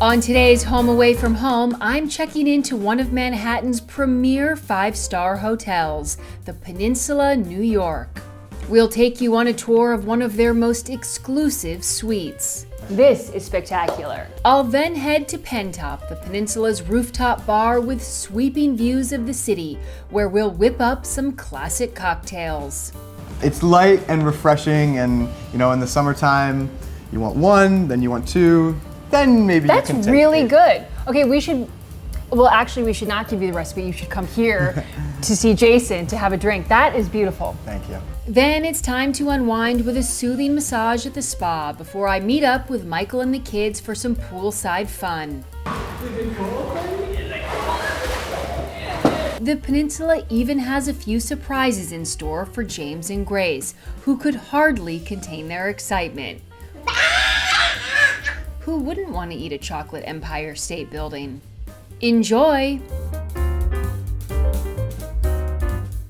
On today's Home Away from Home, I'm checking into one of Manhattan's premier 5-star hotels, the Peninsula New York. We'll take you on a tour of one of their most exclusive suites. This is spectacular. I'll then head to Pentop, the Peninsula's rooftop bar with sweeping views of the city, where we'll whip up some classic cocktails. It's light and refreshing, and in the summertime, you want one, then you want two, then maybe That's you can take really eight. good. Okay, we should not give you the recipe. You should come here to see Jason to have a drink. That is beautiful. Thank you. Then it's time to unwind with a soothing massage at the spa before I meet up with Michael and the kids for some poolside fun. The Peninsula even has a few surprises in store for James and Grace, who could hardly contain their excitement. Who wouldn't want to eat a chocolate Empire State Building? Enjoy!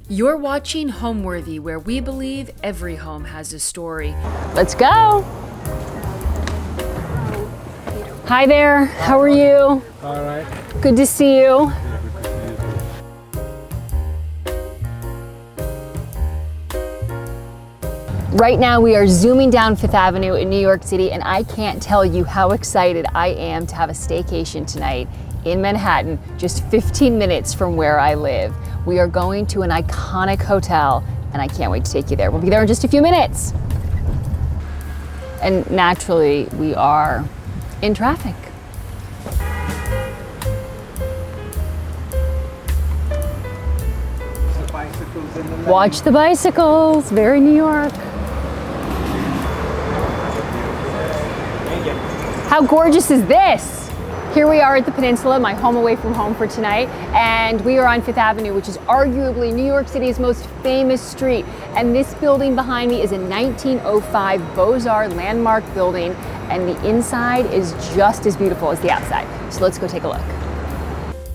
You're watching Homeworthy, where we believe every home has a story. Let's go! Hi there, how are you? All right. Good to see you. Right now we are zooming down Fifth Avenue in New York City, and I can't tell you how excited I am to have a staycation tonight in Manhattan, just 15 minutes from where I live. We are going to an iconic hotel, and I can't wait to take you there. We'll be there in just a few minutes. And naturally, we are in traffic. Watch the bicycles, very New York. How gorgeous is this? Here we are at the Peninsula, my home away from home for tonight, and we are on Fifth Avenue, which is arguably New York City's most famous street. And this building behind me is a 1905 Beaux-Arts landmark building, and the inside is just as beautiful as the outside. So let's go take a look.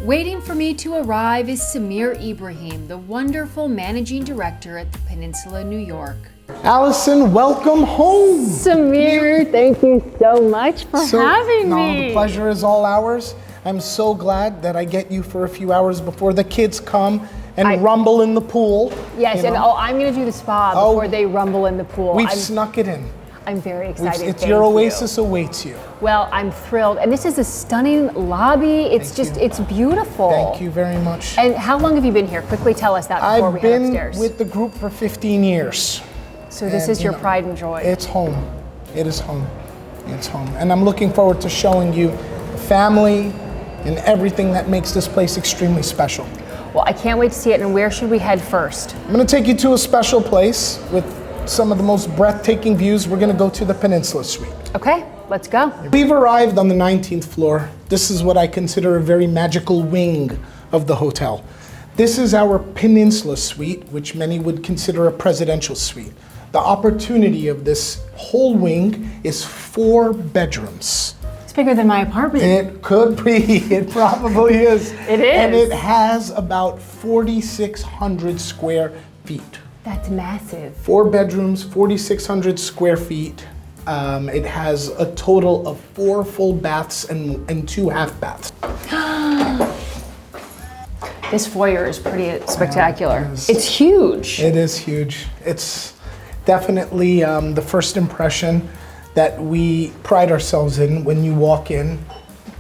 Waiting for me to arrive is Samir Ibrahim, the wonderful managing director at the Peninsula New York. Alison, welcome home. Samir, thank you so much for having me. The pleasure is all ours. I'm so glad that I get you for a few hours before the kids come and rumble in the pool. Yes, and I'm going to do the spa before they rumble in the pool. We've snuck it in. I'm very excited. It's your oasis awaits you. Well, I'm thrilled. And this is a stunning lobby. It's beautiful. Thank you very much. And how long have you been here? Quickly tell us that before we head upstairs. I've been with the group for 15 years. So this is your pride and joy. It's home. It is home. It's home. And I'm looking forward to showing you the family and everything that makes this place extremely special. Well, I can't wait to see it. And where should we head first? I'm going to take you to a special place with some of the most breathtaking views. We're going to go to the Peninsula Suite. Okay, let's go. We've arrived on the 19th floor. This is what I consider a very magical wing of the hotel. This is our Peninsula Suite, which many would consider a presidential suite. The opportunity of this whole wing is 4 bedrooms. It's bigger than my apartment. It could be, it probably is. It is. And it has about 4,600 square feet. That's massive. 4 bedrooms, 4,600 square feet. It has a total of 4 full baths and 2 half baths. This foyer is pretty spectacular. It's huge. It is huge. It's definitely the first impression that we pride ourselves in when you walk in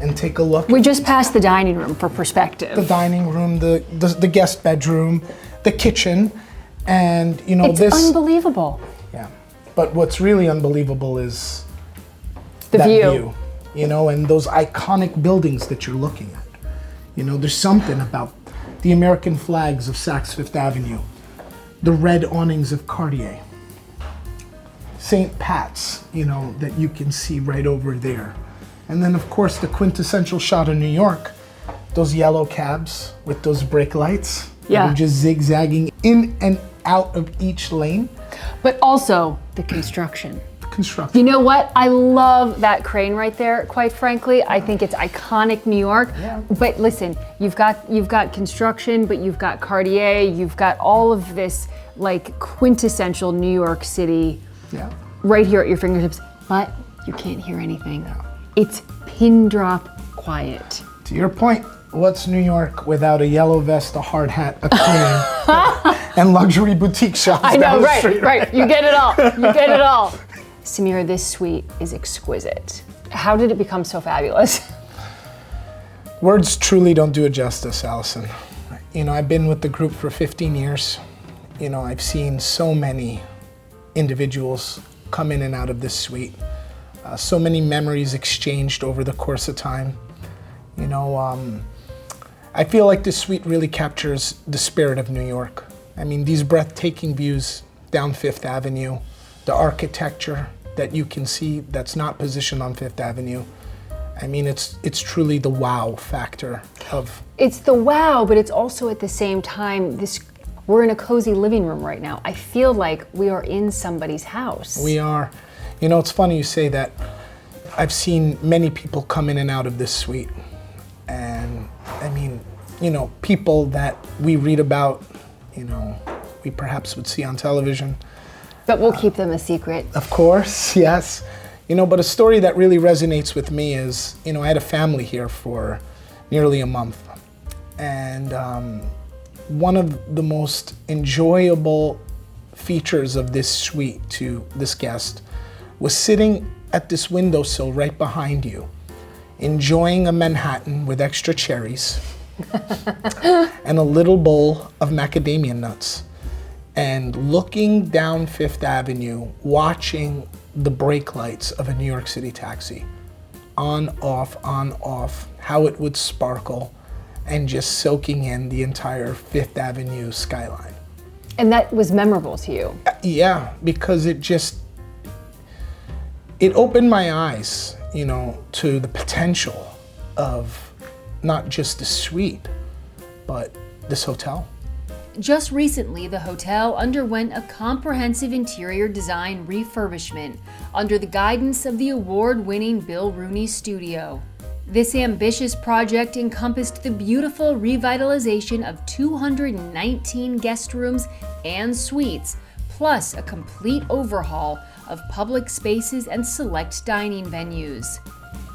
and take a look. We just passed the dining room for perspective. The dining room, the guest bedroom, the kitchen, and it's unbelievable. Yeah, but what's really unbelievable is the that view. And those iconic buildings that you're looking at. There's something about the American flags of Saks Fifth Avenue, the red awnings of Cartier, St. Pat's, that you can see right over there. And then of course the quintessential shot of New York, those yellow cabs with those brake lights. Yeah. That are just zigzagging in and out of each lane. But also the construction. Construction. You know what? I love that crane right there, quite frankly. I think it's iconic New York. Yeah. But listen, you've got construction, but you've got Cartier, you've got all of this like quintessential New York City right here at your fingertips. But you can't hear anything. It's pin drop quiet. To your point, what's New York without a yellow vest, a hard hat, a cane, and luxury boutique shops I know, down the right, street? right. You get it all. You get it all. Samira, this suite is exquisite. How did it become so fabulous? Words truly don't do it justice, Alison. You know, I've been with the group for 15 years. You know, I've seen so many individuals come in and out of this suite. So many memories exchanged over the course of time. You know, I feel like this suite really captures the spirit of New York. I mean, these breathtaking views down Fifth Avenue, the architecture that you can see that's not positioned on Fifth Avenue. I mean, it's truly the wow factor of... It's the wow, but it's also at the same time, we're in a cozy living room right now. I feel like we are in somebody's house. We are. You know, it's funny you say that. I've seen many people come in and out of this suite. And I mean, you know, people that we read about, you know, we perhaps would see on television. But we'll keep them a secret. Of course, yes. You know, but a story that really resonates with me is, you know, I had a family here for nearly a month. And one of the most enjoyable features of this suite to this guest was sitting at this windowsill right behind you, enjoying a Manhattan with extra cherries and a little bowl of macadamia nuts, and looking down Fifth Avenue, watching the brake lights of a New York City taxi, on, off, how it would sparkle, and just soaking in the entire Fifth Avenue skyline. And that was memorable to you? Yeah, because it opened my eyes, you know, to the potential of not just the suite, but this hotel. Just recently, the hotel underwent a comprehensive interior design refurbishment under the guidance of the award-winning Bill Rooney Studio. This ambitious project encompassed the beautiful revitalization of 219 guest rooms and suites, plus a complete overhaul of public spaces and select dining venues.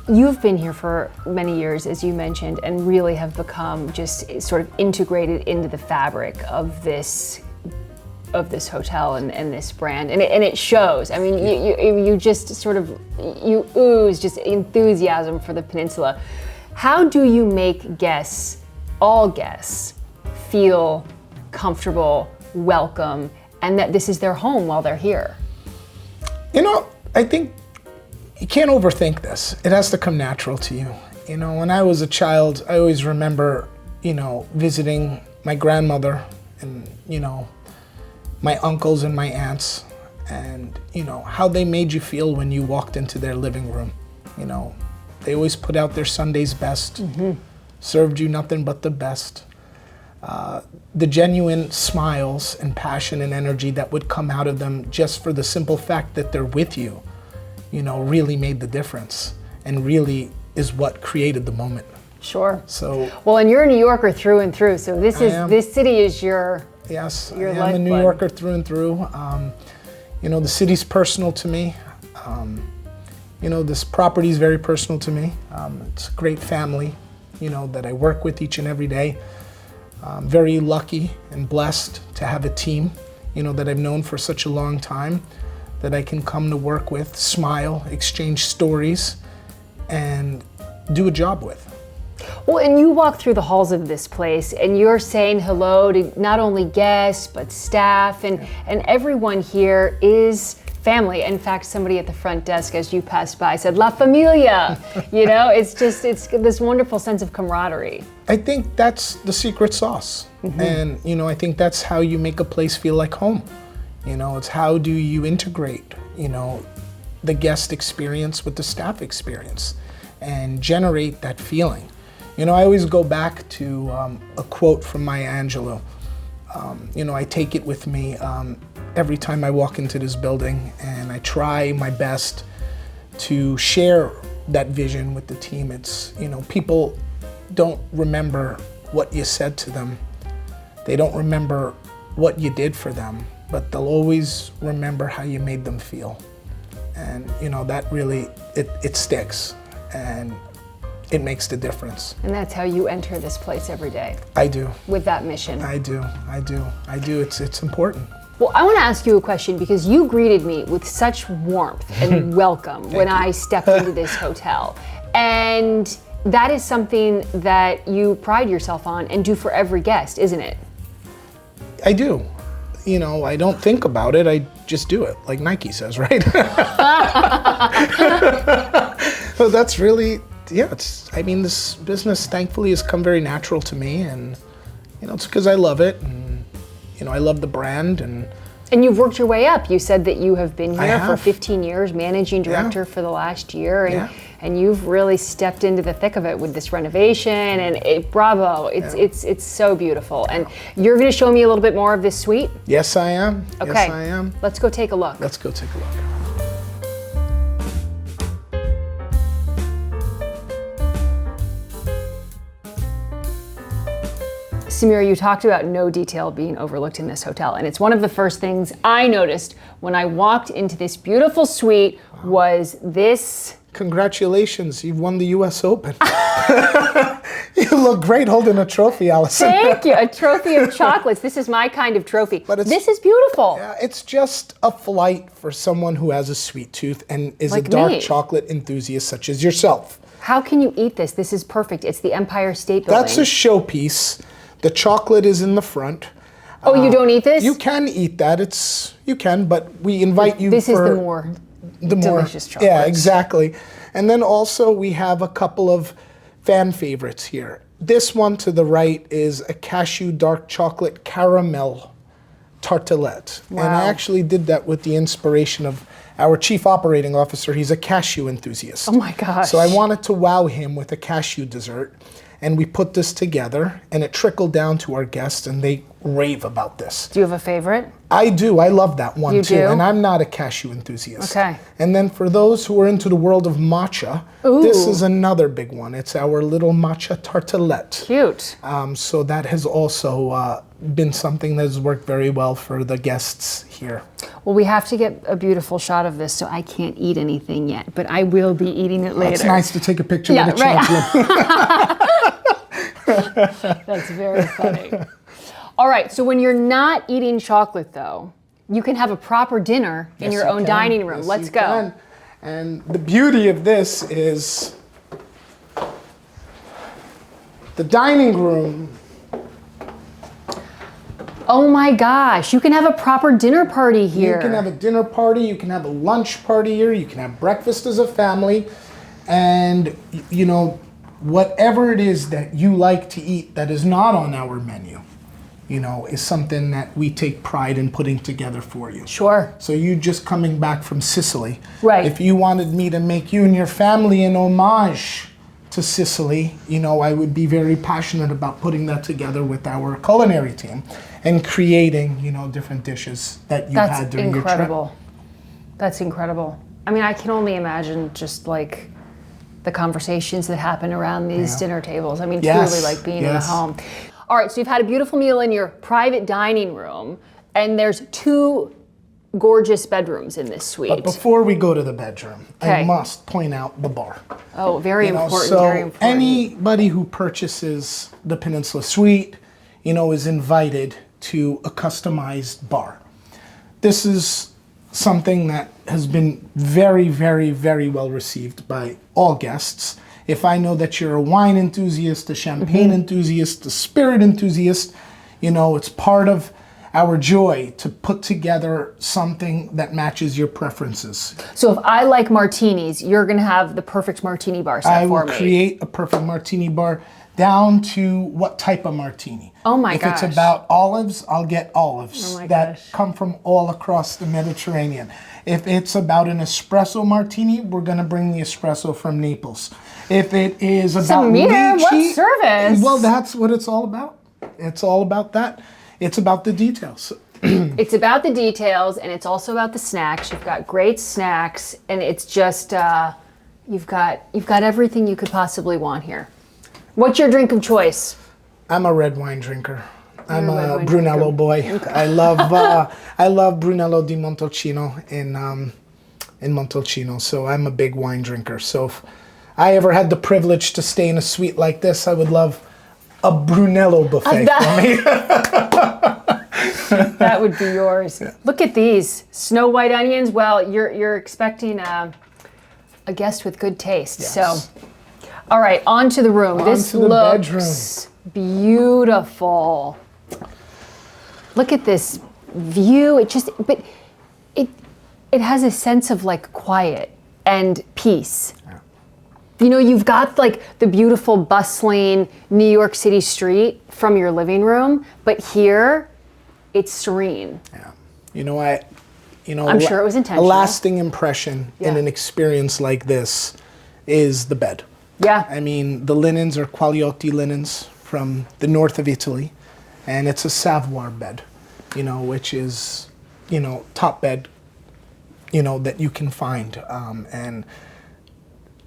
You've been here for many years, as you mentioned, and really have become just sort of integrated into the fabric of this hotel and this brand, and it shows. I mean, you just sort of, you ooze just enthusiasm for the Peninsula. How do you make guests, all guests, feel comfortable, welcome, and that this is their home while they're here? You know, I think you can't overthink this. It has to come natural to you. You know, when I was a child, I always remember, you know, visiting my grandmother and, you know, my uncles and my aunts, and, you know, how they made you feel when you walked into their living room. You know, they always put out their Sunday's best, served you nothing but the best. The genuine smiles and passion and energy that would come out of them just for the simple fact that they're with you, you know, really made the difference and really is what created the moment. Sure. So, well, and you're a New Yorker through and through, so this city is your yes, your I am a New lifeblood. Yorker through and through. You know, the city's personal to me. You know, this property is very personal to me. It's a great family, you know, that I work with each and every day. I'm very lucky and blessed to have a team, you know, that I've known for such a long time, that I can come to work with, smile, exchange stories, and do a job with. Well, and you walk through the halls of this place and you're saying hello to not only guests, but staff, and everyone here is family. In fact, somebody at the front desk as you passed by said, La Familia, you know, it's this wonderful sense of camaraderie. I think that's the secret sauce. And, you know, I think that's how you make a place feel like home. You know, it's how do you integrate, you know, the guest experience with the staff experience and generate that feeling. You know, I always go back to a quote from Maya Angelou. You know, I take it with me every time I walk into this building, and I try my best to share that vision with the team. It's, you know, people don't remember what you said to them. They don't remember what you did for them, but they'll always remember how you made them feel. And, you know, that really, it sticks. and it makes the difference. And that's how you enter this place every day. I do. With that mission. I do. It's important. Well, I want to ask you a question because you greeted me with such warmth and welcome when I stepped into this hotel. And that is something that you pride yourself on and do for every guest, isn't it? I do. You know, I don't think about it, I just do it, like Nike says, right? So that's really, this business thankfully has come very natural to me, and, it's because I love it, and, I love the brand, and you've worked your way up. You said that you have been here for have. 15 years, managing director for the last year, and you've really stepped into the thick of it with this renovation, and bravo, it's so beautiful. And you're gonna show me a little bit more of this suite? Yes, I am. Okay. Yes, I am. Let's go take a look. Let's go take a look. Samira, you talked about no detail being overlooked in this hotel, and it's one of the first things I noticed when I walked into this beautiful suite was this. Congratulations, you've won the US Open. You look great holding a trophy, Alison. Thank you, a trophy of chocolates. This is my kind of trophy. But this is beautiful. Yeah, it's just a flight for someone who has a sweet tooth and is Like a dark me. chocolate enthusiast such as yourself. How can you eat this? This is perfect. It's the Empire State Building. That's a showpiece. The chocolate is in the front. Oh, you don't eat this? You can eat that. You can, but we invite you This for is the more delicious chocolate. Yeah, exactly. And then also we have a couple of fan favorites here. This one to the right is a cashew dark chocolate caramel tartelette. Wow. And I actually did that with the inspiration of our chief operating officer. He's a cashew enthusiast. Oh my gosh. So I wanted to wow him with a cashew dessert. And we put this together, and it trickled down to our guests, and they rave about this. Do you have a favorite? I do. I love that one You too. do? And I'm not a cashew enthusiast. Okay. And then for those who are into the world of matcha, this is another big one. It's our little matcha tartelette. Cute. So that has also been something that has worked very well for the guests here. Well, we have to get a beautiful shot of this, so I can't eat anything yet, but I will be eating it later. It's nice to take a picture Yeah, with a right. chocolate. That's very funny. All right, so when you're not eating chocolate, though, you can have a proper dinner in Yes, your you own can. dining room. Yes, Let's you go. can. And the beauty of this is the dining room. Oh my gosh, you can have a proper dinner party here. You can have a dinner party, you can have a lunch party here, you can have breakfast as a family, and whatever it is that you like to eat that is not on our menu, is something that we take pride in putting together for you. Sure. So you just coming back from Sicily. Right. If you wanted me to make you and your family an homage to Sicily, I would be very passionate about putting that together with our culinary team and creating, different dishes that you had during your trip. That's incredible. That's incredible. I mean, I can only imagine just like the conversations that happen around these dinner tables. I mean, Yes, truly like being in a yes. home. All right, so you've had a beautiful meal in your private dining room, and there's 2 gorgeous bedrooms in this suite. But before we go to the bedroom, I Okay. must point out the bar. Oh, very important, So very important. anybody who purchases the Peninsula Suite, is invited to a customized bar. This is something that has been very, very, very well received by all guests. If I know that you're a wine enthusiast, a champagne enthusiast, a spirit enthusiast, it's part of our joy to put together something that matches your preferences. So if I like martinis, you're gonna have the perfect martini bar set I for will me. create a perfect martini bar down to what type of martini. Oh my If gosh. it's about olives, I'll get olives Oh my that gosh. come from all across the Mediterranean. If it's about an espresso martini, we're gonna bring the espresso from Naples. If it is about Samir, what lychee, service? well, that's what it's all about. It's all about that. It's about the details. It's about the details, and it's also about the snacks. You've got great snacks, and it's just you've got everything you could possibly want here. What's your drink of choice? I'm a red wine drinker. I'm You're a red a wine Brunello drinker. boy. I love Brunello di Montalcino in Montalcino. So I'm a big wine drinker. So I ever had the privilege to stay in a suite like this, I would love a Brunello buffet for me. That would be yours. Yeah. Look at these snow white onions. Well, you're expecting a guest with good taste. Yes. So, all right, on to the room. This looks beautiful. Look at this view. It has a sense of like quiet and peace. Yeah. You know, you've got like the beautiful bustling New York City street from your living room, but here it's serene. Yeah. I'm sure it was intentional. A lasting impression in an experience like this is the bed. Yeah. I mean, the linens are Qualiotti linens from the north of Italy, and it's a Savoir bed, which is, top bed, that you can find. And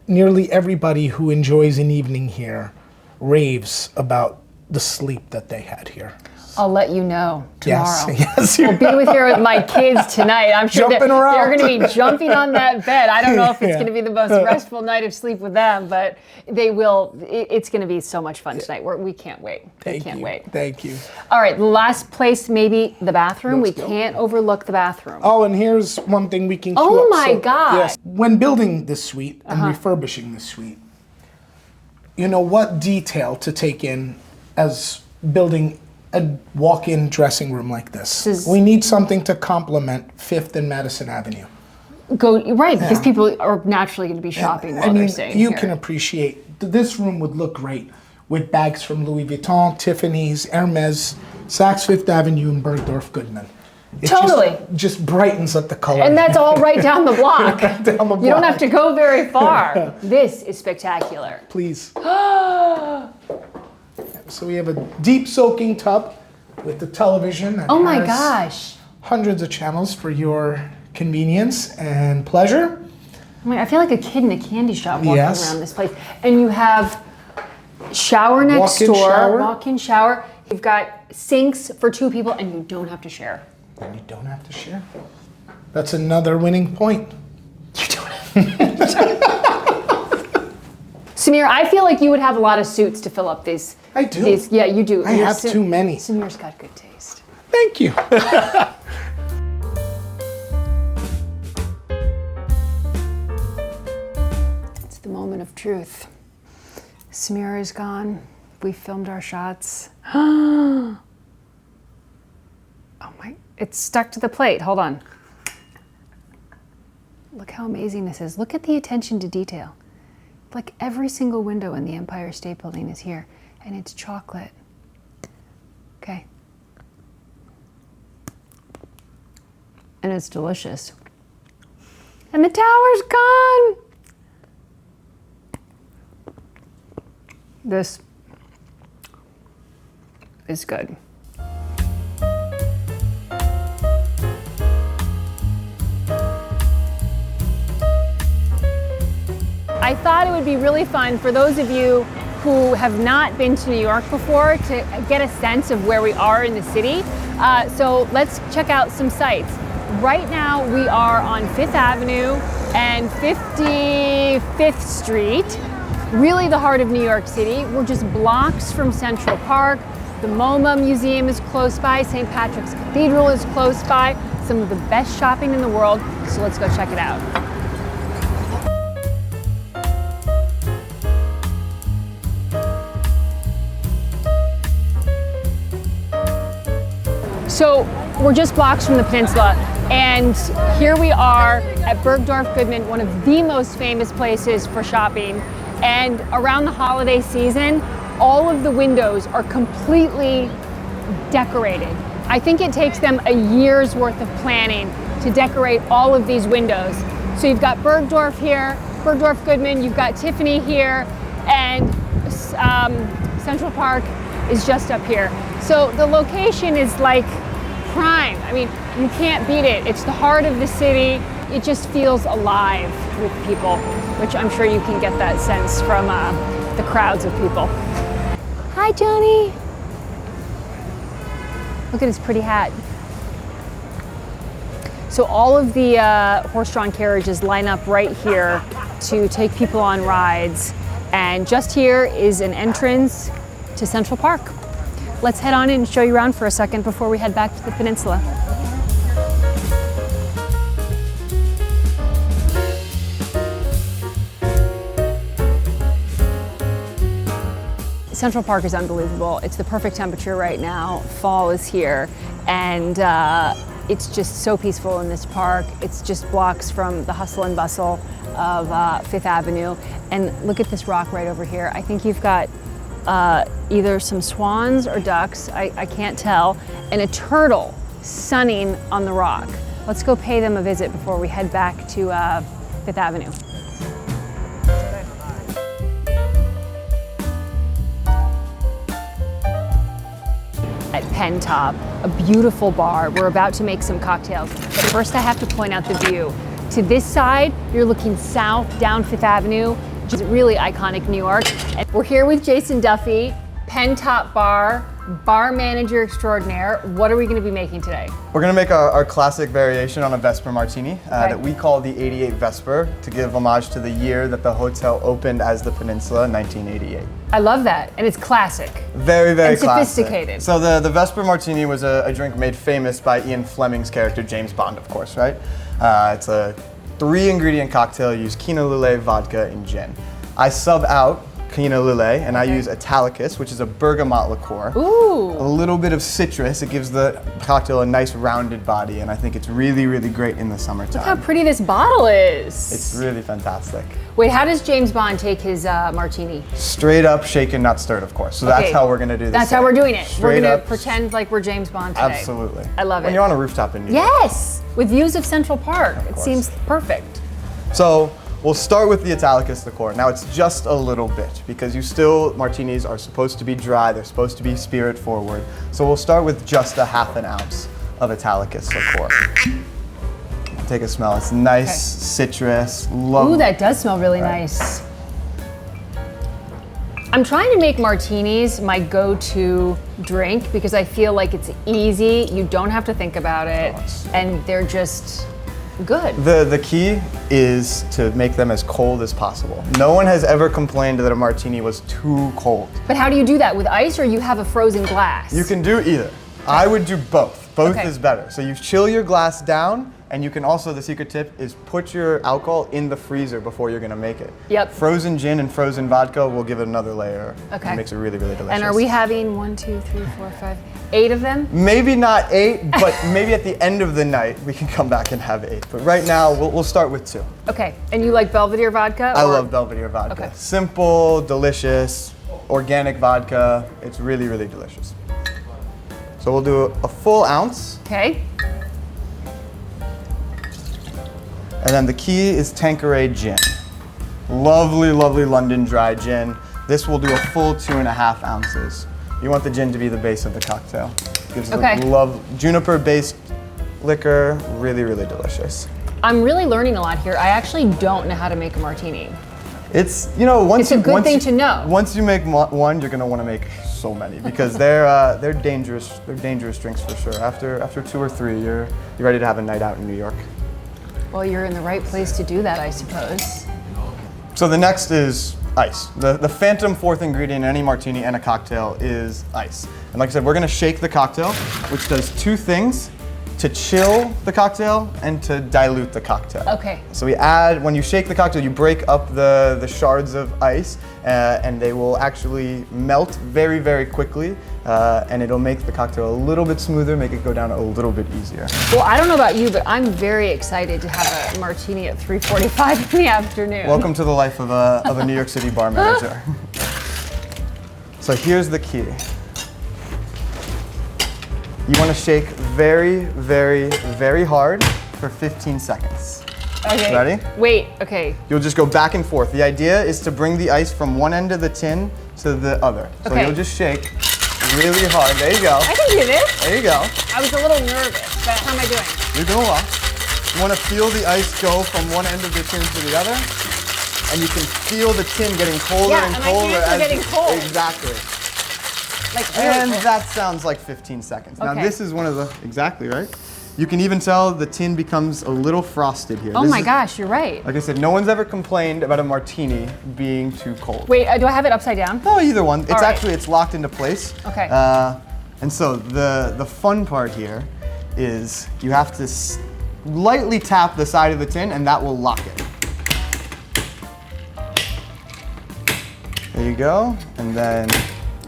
nearly everybody who enjoys an evening here raves about the sleep that they had here. I'll let you know tomorrow. Yes. We'll be here with my kids tonight. I'm sure they're going to be jumping on that bed. I don't know if it's going to be the most restful night of sleep with them, but they will. It's going to be so much fun tonight. We can't wait. We can't wait. Thank you. All right, the last place, maybe the bathroom. We can't overlook the bathroom. Oh, and here's one thing we can queue Oh up. my God. Yes. When building this suite and refurbishing this suite, what detail to take in as building a walk-in dressing room like this. We need something to complement 5th and Madison Avenue. Because people are naturally going to be shopping while they're staying here. You here. can appreciate, this room would look great with bags from Louis Vuitton, Tiffany's, Hermes, Saks Fifth Avenue, and Bergdorf Goodman. It just brightens up the color. And that's all right down the block. Right down the block. You don't have to go very far. This is spectacular. Please. So we have a deep soaking tub with the television that my has gosh. hundreds of channels for your convenience and pleasure. I feel like a kid in a candy shop walking around this place. And you have shower next door, walk-in shower. You've got sinks for 2 people, and you don't have to share. And you don't have to share. That's another winning point. You don't have to share. Samir, I feel like you would have a lot of suits to fill up these. I do. Yeah, you do. I have too many. Samir's got good taste. Thank you. It's the moment of truth. Samir is gone. We filmed our shots. Oh my, it's stuck to the plate. Hold on. Look how amazing this is. Look at the attention to detail. Like every single window in the Empire State Building is here, and it's chocolate. Okay. And it's delicious. And the tower's gone. This is good. I thought it would be really fun for those of you who have not been to New York before to get a sense of where we are in the city. So let's check out some sites. Right now we are on 5th Avenue and 55th Street, really the heart of New York City. We're just blocks from Central Park. The MoMA Museum is close by. St. Patrick's Cathedral is close by. Some of the best shopping in the world. So let's go check it out. So we're just blocks from the Peninsula, and here we are at Bergdorf Goodman, one of the most famous places for shopping. And around the holiday season, all of the windows are completely decorated. I think it takes them a year's worth of planning to decorate all of these windows. So you've got Bergdorf here, Bergdorf Goodman, you've got Tiffany here, and Central Park is just up here. So the location is like prime. I mean, you can't beat it. It's the heart of the city. It just feels alive with people, which I'm sure you can get that sense from the crowds of people. Hi, Johnny. Look at his pretty hat. So all of the horse-drawn carriages line up right here to take people on rides. And just here is an entrance to Central Park. Let's head on in and show you around for a second before we head back to the peninsula. Central Park is unbelievable. It's the perfect temperature right now. Fall is here, and it's just so peaceful in this park. It's just blocks from the hustle and bustle of Fifth Avenue. And look at this rock right over here. I think you've got either some swans or ducks, I can't tell, and a turtle sunning on the rock. Let's go pay them a visit before we head back to Fifth Avenue. At Pentop, a beautiful bar. We're about to make some cocktails, but first I have to point out the view. To this side, you're looking south down Fifth Avenue, which is really iconic New York. And we're here with Jason Duffy, Pentop Bar, bar manager extraordinaire. What are we going to be making today? We're going to make our classic variation on a Vesper Martini that we call the 88 Vesper to give homage to the year that the hotel opened as the Peninsula, 1988. I love that, and it's classic. Very, very and sophisticated. Classic. So the Vesper Martini was a drink made famous by Ian Fleming's character, James Bond, of course, right? It's a 3-ingredient cocktail. You use Quina Lillet, vodka, and gin. I sub out Quina Lillet, and I use Italicus, which is a bergamot liqueur. Ooh. A little bit of citrus. It gives the cocktail a nice rounded body, and I think it's really, really great in the summertime. Look how pretty this bottle is. It's really fantastic. Wait, how does James Bond take his martini? Straight up, shaken, not stirred, of course. So that's how we're going to do this. That's how we're doing it. Straight we're going up. to pretend like we're James Bond today. Absolutely. I love it. When you're on a rooftop in New York. Yes, with views of Central Park. It course. seems perfect. So we'll start with the Italicus liqueur. Now it's just a little bit because martinis are supposed to be dry. They're supposed to be spirit forward. So we'll start with just a ½ ounce of Italicus liqueur. Take a smell. It's nice, citrus, lovely. Ooh, that does smell really nice. I'm trying to make martinis my go-to drink because I feel like it's easy. You don't have to think about it, and they're just good. The key is to make them as cold as possible. No one has ever complained that a martini was too cold. But how do you do that? With ice, or you have a frozen glass? You can do either. I would do both. Both is better. So you chill your glass down, and you can also, the secret tip is put your alcohol in the freezer before you're gonna make it. Yep. Frozen gin and frozen vodka will give it another layer. Okay. It makes it really, really delicious. And are we having 1, 2, 3, 4, 5, 8 of them? Maybe not 8, but maybe at the end of the night we can come back and have 8. But right now we'll start with 2. Okay, and you like Belvedere vodka? I love Belvedere vodka. Okay. Simple, delicious, organic vodka. It's really, really delicious. So we'll do a full ounce. Okay. And then the key is Tanqueray gin. Lovely, lovely London dry gin. This will do a full 2½ ounces. You want the gin to be the base of the cocktail. Gives it juniper-based liquor, really, really delicious. I'm really learning a lot here. I actually don't know how to make a martini. It's, once It's a good thing to know. Once you make one, you're gonna want to make so many because they're dangerous. They're dangerous drinks for sure. After 2 or 3, you're ready to have a night out in New York. Well, you're in the right place to do that, I suppose. So the next is ice. The phantom 4th ingredient in any martini and a cocktail is ice. And like I said, we're gonna shake the cocktail, which does 2 things: to chill the cocktail and to dilute the cocktail. Okay. So when you shake the cocktail, you break up the shards of ice and they will actually melt very, very quickly and it'll make the cocktail a little bit smoother, make it go down a little bit easier. Well, I don't know about you, but I'm very excited to have a martini at 3:45 in the afternoon. Welcome to the life of a New York City bar manager. So here's the key. You want to shake very, very, very hard for 15 seconds. Okay. Ready? Wait, okay. You'll just go back and forth. The idea is to bring the ice from one end of the tin to the other. So Okay. you'll just shake really hard. There you go. I can do this. There you go. I was a little nervous, but how am I doing? You're doing well. You want to feel the ice go from one end of the tin to the other. And you can feel the tin getting colder and my colder. hands are getting cold. Exactly. Like really And cold. that sounds like 15 seconds. Now Okay. this is one of the, exactly right? You can even tell the tin becomes a little frosted here. Oh This my is- gosh, you're right. Like I said, no one's ever complained about a martini being too cold. Wait, do I have it upside down? No, either one. It's All right. actually, it's locked into place. Okay. And so the fun part here is you have to lightly tap the side of the tin and that will lock it. There you go. And then,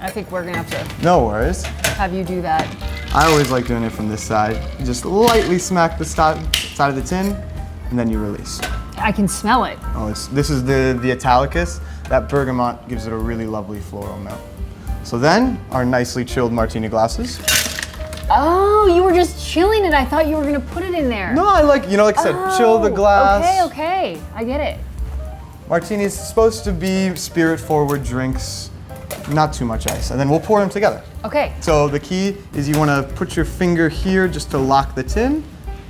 I think we're gonna have to no worries. have you do that. I always like doing it from this side. Just lightly smack the side of the tin and then you release. I can smell it. Oh, this is the Italicus. That bergamot gives it a really lovely floral note. So then, our nicely chilled martini glasses. Oh, you were just chilling it. I thought you were gonna put it in there. No, I like I said, chill the glass. Okay, I get it. Martini's supposed to be spirit-forward drinks, not too much ice, and then we'll pour them together. Okay. So the key is you want to put your finger here just to lock the tin,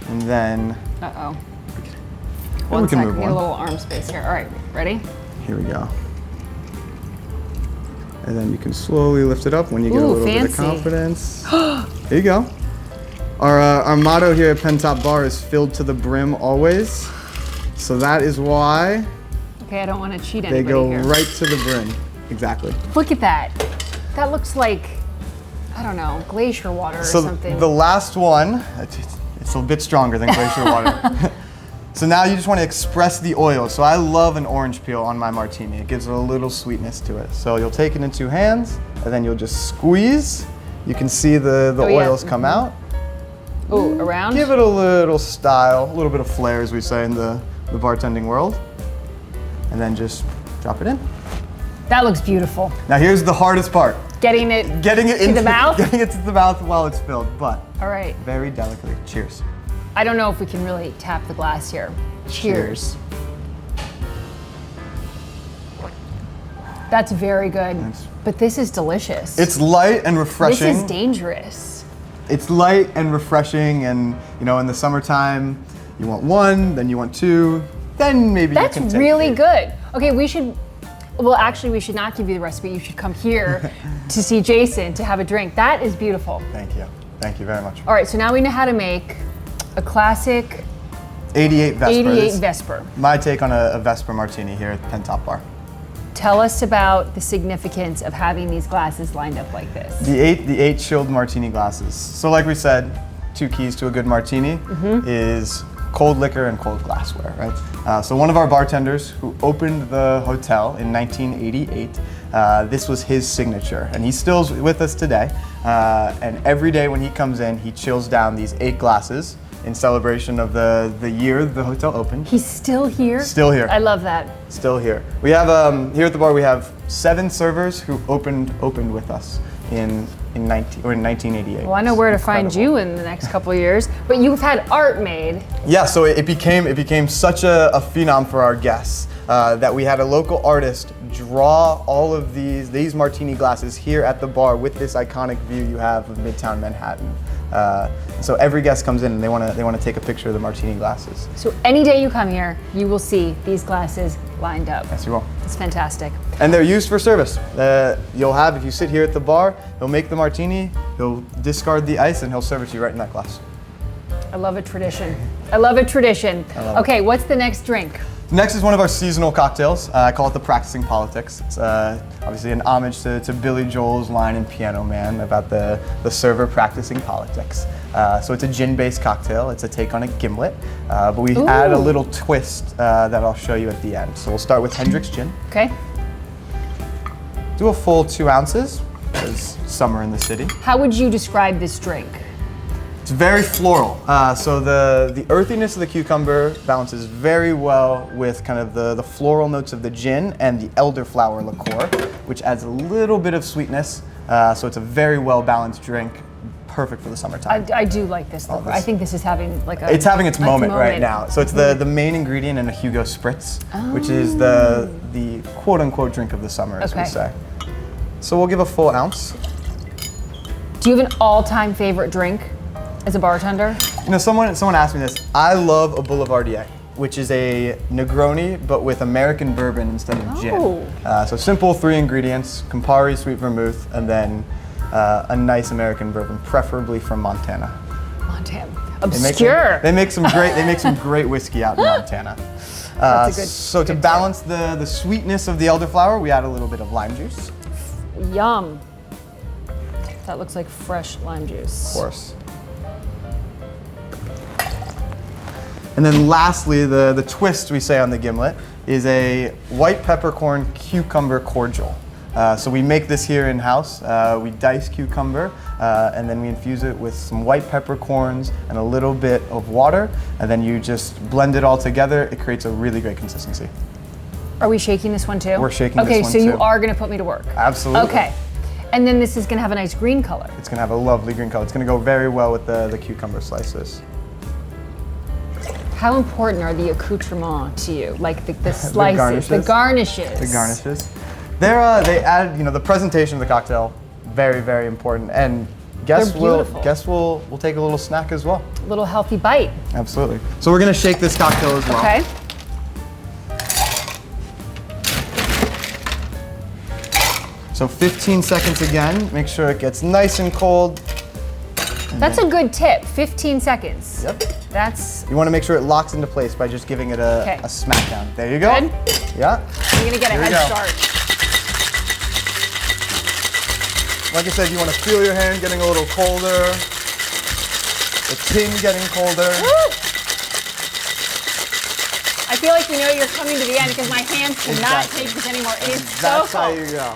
and then Uh-oh. we One can sec, move need a on. little arm space here. All right, ready? Here we go. And then you can slowly lift it up when you get a Ooh, little bit of fancy. confidence. There you go. Our motto here at Pentop Bar is filled to the brim always. So that is why Okay, I don't want to cheat they anybody go here. right to the brim. Exactly. Look at that. That looks like, I don't know, glacier water or So something. the last one, it's a bit stronger than glacier water. So now you just want to express the oil. So I love an orange peel on my martini. It gives it a little sweetness to it. So you'll take it in two hands and then you'll just squeeze. You can see the Oh, yeah. oils come out. Oh, around? Give it a little style, a little bit of flair, as we say in the bartending world. And then just drop it in. That looks beautiful. Now here's the hardest part. Getting it Getting it to the mouth? Getting it to the mouth while it's filled, but All right. very delicately. Cheers. I don't know if we can really tap the glass here. Cheers. That's very good. Thanks. But this is delicious. It's light and This refreshing. is dangerous. It's light and refreshing, and in the summertime, you want one, then you want two, then maybe That's you can take really three. good. Okay, we should we should not give you the recipe. You should come here to see Jason to have a drink. That is beautiful. Thank you. Thank you very much. All right, so now we know how to make a classic 88 Vesper. 88 This is Vesper. my take on a Vesper martini here at Pentop Bar. Tell us about the significance of having these glasses lined up like this. The eight chilled martini glasses. So like we said, two keys to a good martini is cold liquor and cold glassware, right? So one of our bartenders who opened the hotel in 1988, this was his signature, and he's still with us today. And every day when he comes in, he chills down these 8 glasses in celebration of the year the hotel opened. He's still here? Still here. I love that. Still here. We have here at the bar we have 7 servers who opened with us in 1988. Well, I know where to find Incredible. you in the next couple of years, but you've had art made. Yeah, so it became such a phenom for our guests that we had a local artist draw all of these martini glasses here at the bar with this iconic view you have of Midtown Manhattan. So every guest comes in and they want to take a picture of the martini glasses. So any day you come here, you will see these glasses lined up. Yes, you will. It's fantastic. And they're used for service. You'll have, if you sit here at the bar, he'll make the martini, he'll discard the ice, and he'll serve it to you right in that glass. I love a tradition. I love a tradition. Okay, what's the next drink? Next is one of our seasonal cocktails. I call it the Practicing Politics. It's obviously an homage to Billy Joel's line in Piano Man about the server practicing politics. So it's a gin-based cocktail. It's a take on a gimlet, but we add a little twist that I'll show you at the end. So we'll start with Hendrick's Gin. Okay. Do a full 2 ounces, because summer in the city. How would you describe this drink? It's very floral. So the earthiness of the cucumber balances very well with kind of the floral notes of the gin and the elderflower liqueur, which adds a little bit of sweetness. So it's a very well balanced drink, perfect for the summertime. I do like this liqueur. I think this is having like a... It's having its a moment right now. So it's the main ingredient in a Hugo Spritz, which is the quote unquote drink of the summer, as we say. So we'll give a full ounce. Do you have an all-time favorite drink as a bartender? Someone asked me this. I love a Boulevardier, which is a Negroni, but with American bourbon instead of gin. So simple 3 ingredients, Campari, sweet vermouth, and then a nice American bourbon, preferably from Montana. Montana. Obscure. They make some great whiskey out in Montana. That's a good. So to good balance the sweetness of the elderflower, we add a little bit of lime juice. Yum. That looks like fresh lime juice. Of course. And then lastly, the twist we say on the gimlet is a white peppercorn cucumber cordial. So we make this here in-house. We dice cucumber and then we infuse it with some white peppercorns and a little bit of water, and then you just blend it all together. It creates a really great consistency. Are we shaking this one too? We're shaking this one Okay, so you too. are gonna put me to work. Absolutely. Okay. And then this is gonna have a nice green color. It's gonna have a lovely green color. It's gonna go very well with the cucumber slices. How important are the accoutrements to you? Like the slices, the garnishes. The garnishes. They add, the presentation of the cocktail, very, very important. And guests will take a little snack as well. A little healthy bite. Absolutely. So we're gonna shake this cocktail as well. Okay. So 15 seconds again. Make sure it gets nice and cold. That's a good tip. 15 seconds. Yep. That's You want to make sure it locks into place by just giving it a smackdown. There you go. Good. Yeah. I'm gonna get a Here we head go. start. Like I said, you want to feel your hand getting a little colder. The tin getting colder. Woo! I feel like you're coming to the end because my hands cannot take this anymore. It is so That's how cold. you go.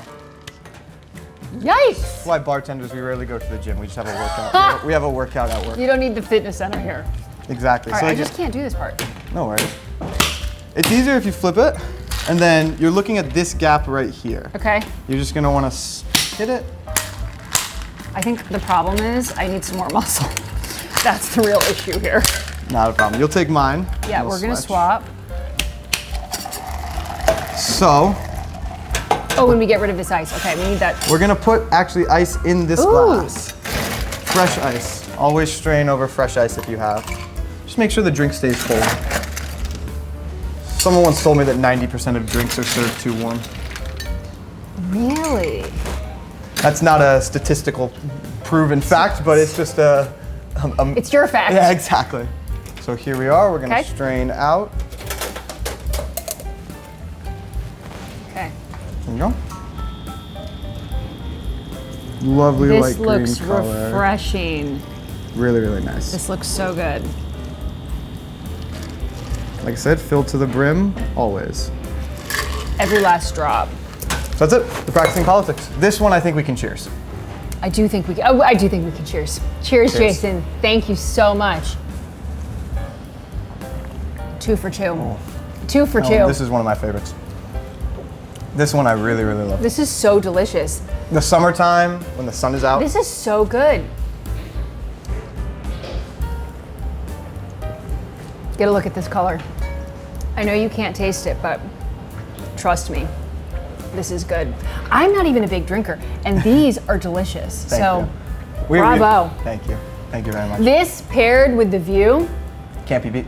Yikes! That's why bartenders, we rarely go to the gym. We just have a workout. We have a workout at work. You don't need the fitness center here. Exactly. All So right, I again- just can't do this part. No worries. It's easier if you flip it, and then you're looking at this gap right here. Okay. You're just gonna want to hit it. I think the problem is I need some more muscle. That's the real issue here. Not a problem. You'll take mine. Yeah, We'll we're gonna switch. swap. So Oh, when we get rid of this ice. Okay, we need that. we're gonna put actually ice in this Ooh. glass. Fresh ice. Always strain over fresh ice if you have. Just make sure the drink stays cold. Someone once told me that 90% of drinks are served too warm. Really? That's not a statistical proven fact, but it's just a It's your fact. yeah, exactly. So here we are. We're gonna Okay. strain out. Okay. There you go. Lovely This light looks green color. refreshing. Really, really nice. This looks so good. Like I said, filled to the brim, always. Every last drop. So that's it, the practicing politics. This one I think we can cheers. I do think we can. Oh, I do think we can cheers. Cheers, Cheers. Jason. Thank you so much. 2 for 2. 2 for 2. This is one of my favorites. This one I really, really love. This is so delicious. The summertime, when the sun is out. This is so good. Get a look at this color. I know you can't taste it, but trust me, this is good. I'm not even a big drinker, and these are delicious. Thank so, you. bravo. Thank you. Thank you very much. This paired with the view, Can't be beat.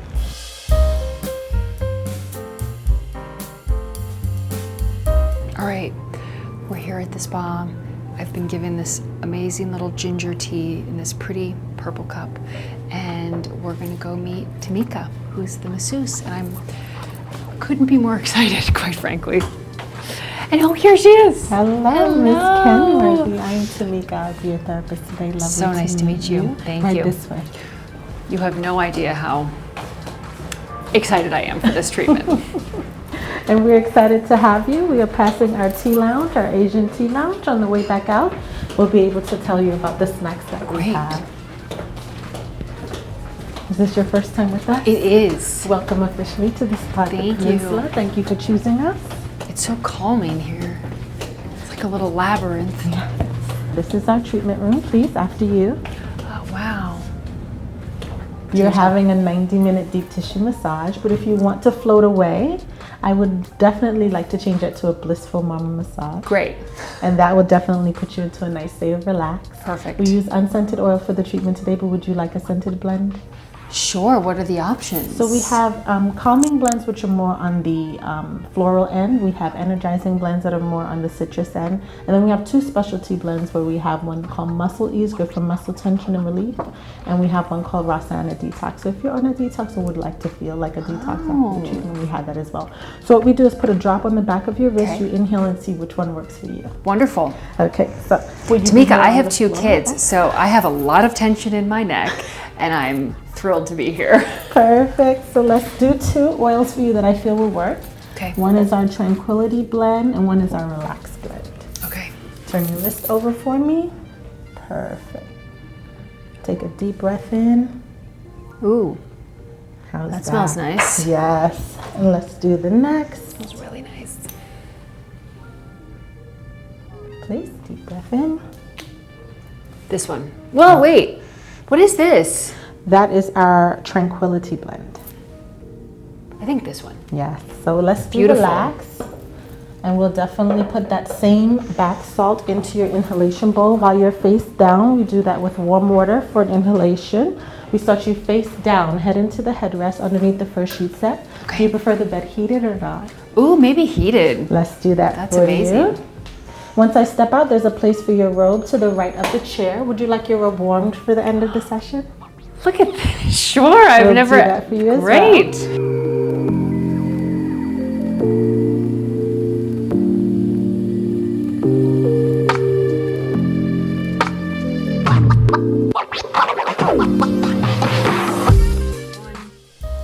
all right, we're here at the spa. I've been given this amazing little ginger tea in this pretty purple cup, and we're gonna go meet Tamika, who's the masseuse, and couldn't be more excited, quite frankly. And oh, here she is. Hello, Miss Kenworthy. I'm Tamika. I'll be your therapist today. Lovely So nice to meet you. Thank right you. this way. You have no idea how excited I am for this treatment. And we're excited to have you. We are passing our tea lounge, our Asian tea lounge, on the way back out. We'll be able to tell you about the snacks that we Great. have. Is this your first time with us? It is. Welcome officially to the spa at the Thank you. Peninsula. Thank you for choosing us. It's so calming here. It's like a little labyrinth. This is our treatment room. Please, after you. Oh, wow. You're having a 90-minute deep tissue massage, but if you want to float away, I would definitely like to change it to a blissful mama massage. Great. And that would definitely put you into a nice state of relax. Perfect. We use unscented oil for the treatment today, but would you like a scented blend? Sure, what are the options? So we have calming blends, which are more on the floral end. We have energizing blends that are more on the citrus end. And then we have two specialty blends where we have one called Muscle Ease, good for muscle tension and relief. And we have one called Rasana Detox. So if you're on a detox or would like to feel like a detox after the treatment, we have that as well. So what we do is put a drop on the back of your wrist, you inhale and see which one works for you. Wonderful. Okay, so. Tamika, I have two kids, so I have a lot of tension in my neck, and I'm thrilled to be here. Perfect. So let's do two oils for you that I feel will work. Okay. One is our Tranquility blend and one is our Relax blend. Okay. Turn your wrist over for me. Perfect. Take a deep breath in. Ooh, How's that? that smells nice. Yes. And let's do the next. Smells really nice. Please, deep breath in. This one. Whoa, wait. What is this? That is our Tranquility blend. I think this one. Yes. So let's do Beautiful. Relax. And we'll definitely put that same bath salt into your inhalation bowl while you're face down. We do that with warm water for an inhalation. We start you face down, head into the headrest underneath the first sheet set. Okay. Do you prefer the bed heated or not? Ooh, maybe heated. Let's do that. That's for amazing. You. Once I step out, there's a place for your robe to the right of the chair. Would you like your robe warmed for the end of the session? Look at this. Sure, I've We'll never. do that for you as Great.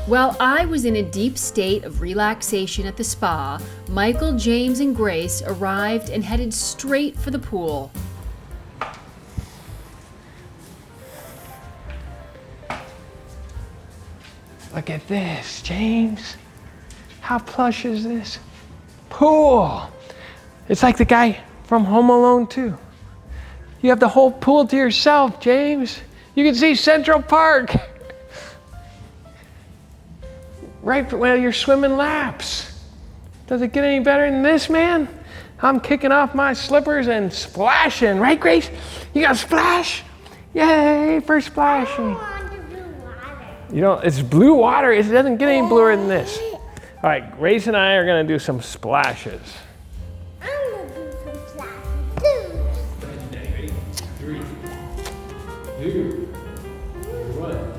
While I was in a deep state of relaxation at the spa, Michael, James, and Grace arrived and headed straight for the pool. Look at this, James. How plush is this? Pool. It's like the guy from Home Alone 2. You have the whole pool to yourself, James. You can see Central Park. Right while you're swimming laps. Does it get any better than this, man? I'm kicking off my slippers and splashing. Right, Grace? You got a splash? Yay for splashing. You know, it's blue water. It doesn't get any bluer than this. All right, Grace and I are gonna do some splashes. I'm gonna do some splashes too. 3, 2, 1.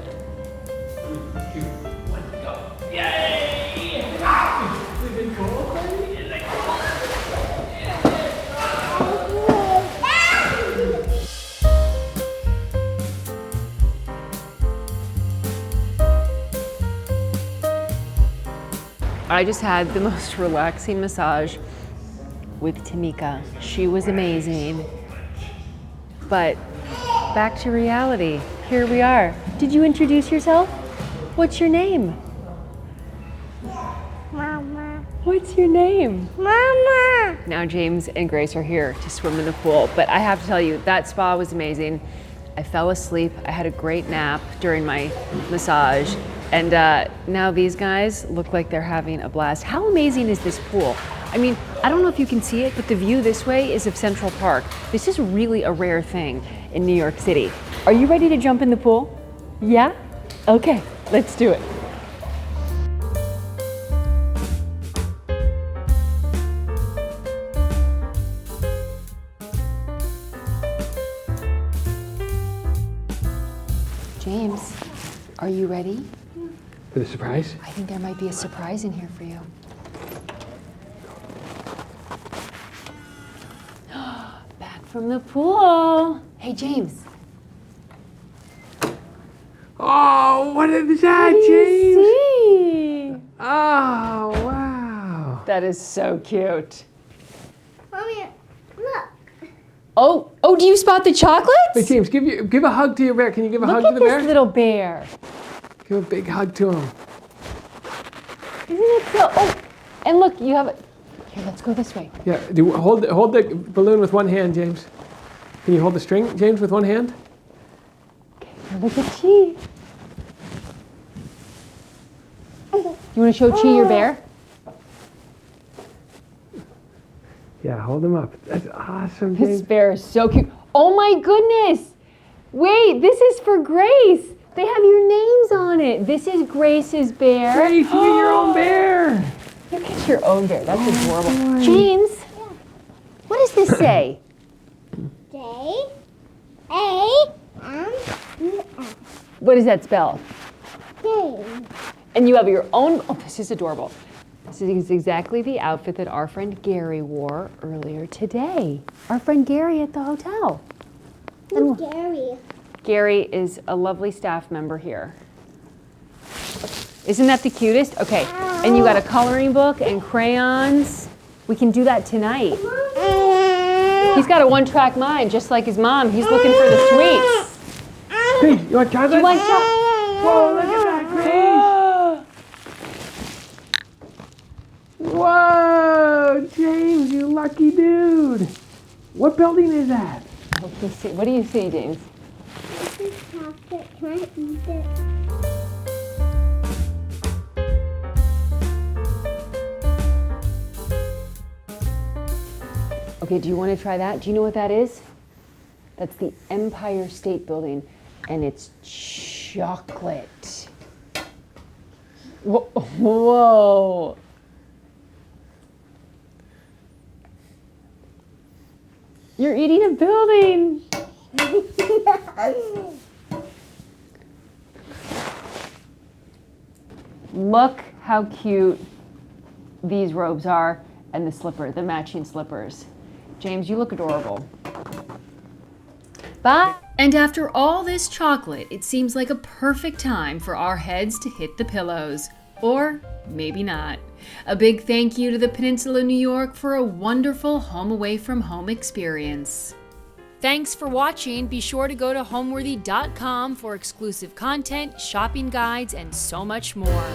3, 2, 1, go. Yay! Is it cold, buddy? Is it cold? I just had the most relaxing massage with Tamika. She was amazing. But back to reality. Here we are. Did you introduce yourself? What's your name? Mama. What's your name? Mama. Now James and Grace are here to swim in the pool, but I have to tell you, that spa was amazing. I fell asleep. I had a great nap during my massage. And now these guys look like they're having a blast. How amazing is this pool? I mean, I don't know if you can see it, but the view this way is of Central Park. This is really a rare thing in New York City. Are you ready to jump in the pool? Yeah? Okay, let's do it. James, are you ready? For the surprise? I think there might be a surprise in here for you. Back from the pool. Hey, James. Oh, what is that, What do James? you see? Oh, wow. That is so cute. Mommy, look. Oh, do you spot the chocolates? Hey, James, give a hug to your bear. Can you give a hug Look to at the this bear? little bear. Give a big hug to him. Isn't it so? Oh, and look, you have it. Here, let's go this way. Yeah, hold the balloon with one hand, James. Can you hold the string, James, with one hand? Here, look at Chi. You want to show Chi your bear? Yeah, hold him up. That's awesome, This James. bear is so cute. Oh my goodness! Wait, this is for Grace. They have your names on it. This is Grace's bear. Grace, you get your own bear. You get your own bear. That's adorable. James, what does this say? J, A, M, U, S. What does that spell? Game. And you have your own, oh, this is adorable. This is exactly the outfit that our friend Gary wore earlier today. Our friend Gary at the hotel. Who's Gary? Gary is a lovely staff member here. Isn't that the cutest? Okay, and you got a coloring book and crayons. We can do that tonight. He's got a one-track mind, just like his mom. He's looking for the sweets. Grace, you want chocolate? You want chocolate? Whoa, look at that, Grace. Whoa, James, you lucky dude. What building is that? What do you see, James? This is chocolate. Can I eat it? Okay, do you want to try that? Do you know what that is? That's the Empire State Building, and it's chocolate. Whoa. You're eating a building. Look how cute these robes are and the matching slippers. James, you look adorable. Bye. And after all this chocolate, it seems like a perfect time for our heads to hit the pillows. Or maybe not. A big thank you to the Peninsula New York for a wonderful home away from home experience. Thanks for watching. Be sure to go to homeworthy.com for exclusive content, shopping guides, and so much more.